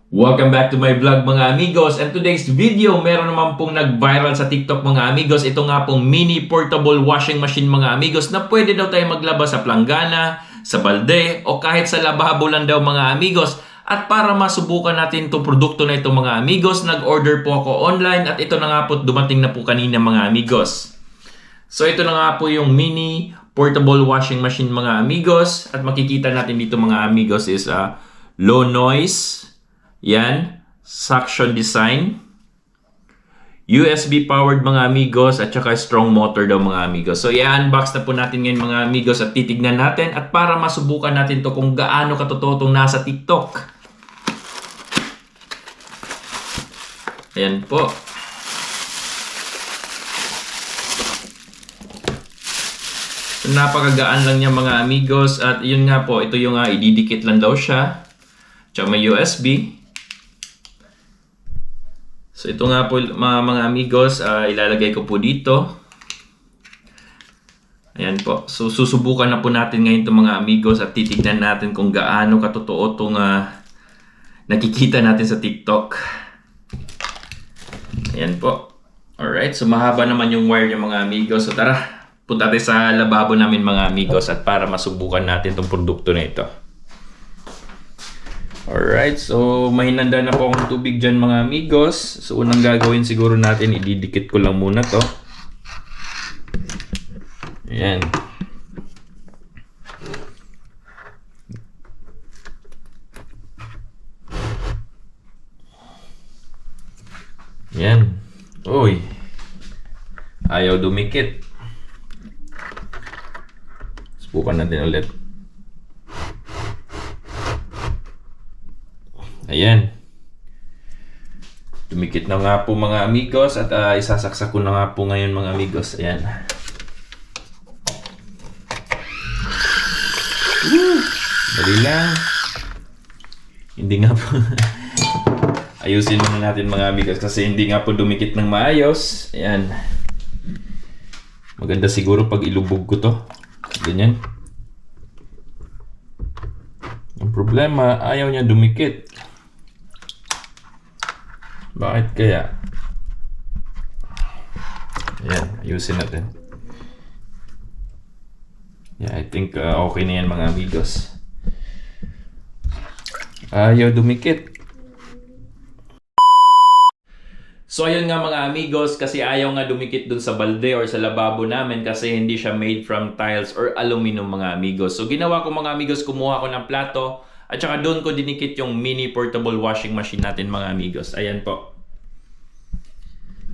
Welcome back to my vlog mga amigos, and today's video meron naman pong nag-viral sa TikTok mga amigos. Ito nga pong mini portable washing machine mga amigos na pwede daw tayo maglaba sa planggana, sa balde o kahit sa lababo lang daw mga amigos. At para masubukan natin itong produkto na ito mga amigos, nag-order po ako online at ito na nga po dumating na po kanina mga amigos. So ito na nga po yung mini portable washing machine mga amigos, at makikita natin dito mga amigos is low noise. Yan, suction design, USB powered mga amigos, at saka strong motor daw mga amigos. So i-unbox na po natin ngayon mga amigos at titignan natin, at para masubukan natin to kung gaano katotoo itong nasa TikTok. Ayan po. So, napakagaan lang niya mga amigos, at yun nga po, ito yung ididikit lang daw siya. Tsaka may USB. So ito nga po mga amigos, ilalagay ko po dito. Ayan po. So susubukan na po natin ngayon itong mga amigos at titignan natin kung gaano katotoo itong nakikita natin sa TikTok. Ayan po. Alright, so mahaba naman yung wire niya mga amigos. So tara, punta tayo sa lababo namin mga amigos at para masubukan natin itong produkto na ito. Alright, so mahinanda na po akong tubig dyan mga amigos. So unang gagawin siguro natin, ididikit ko lang muna to. Ayan. Ayan. Uy. Ayaw dumikit. Subukan natin ulit. Ayan. Dumikit na nga po mga amigos, at isasaksak ko na nga po ngayon mga amigos. Ayan. Dali lang. Hindi nga po. Ayusin muna natin mga amigos kasi hindi nga po dumikit ng maayos. Ayan. Maganda siguro pag ilubog ko to. Ganyan. Ang problema, ayaw niya dumikit. Bakit kaya? Ayan, ayusin natin. Yeah, I think okay na yan mga amigos. Ayaw dumikit. So ayun nga mga amigos, kasi ayaw nga dumikit dun sa balde or sa lababo namin kasi hindi siya made from tiles or aluminum mga amigos. So ginawa ko mga amigos, kumuha ko ng plato at saka doon ko dinikit yung mini portable washing machine natin mga amigos. Ayan po.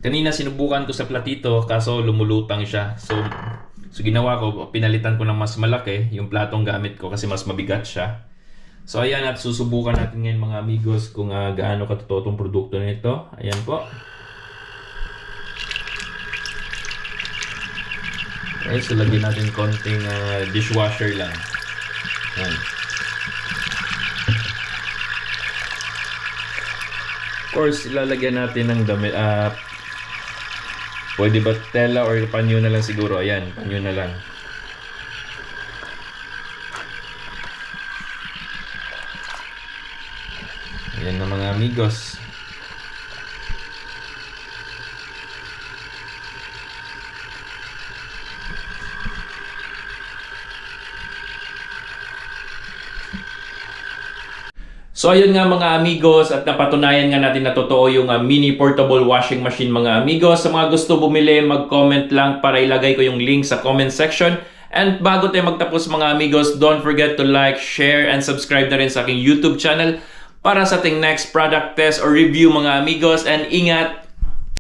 Kanina sinubukan ko sa platito kaso lumulutang siya. So ginawa ko, pinalitan ko ng mas malaki yung platong gamit ko kasi mas mabigat siya. So ayan, at susubukan natin ngayon mga amigos kung gaano katotoo itong produkto nito. Ayan po. Okay, so lagyan natin konting dishwasher lang. Ayan. Of course, ilalagyan natin ng damit. Pwede ba tela or panyo na lang siguro? Ayan, panyo na lang. Ayan na mga amigos. So ayun nga mga amigos, at napatunayan nga natin na totoo yung mini portable washing machine mga amigos. Sa mga gusto bumili, mag-comment lang para ilagay ko yung link sa comment section. And bago tayo magtapos mga amigos, don't forget to like, share, and subscribe na rin sa aking YouTube channel para sa ating next product test or review mga amigos. And ingat!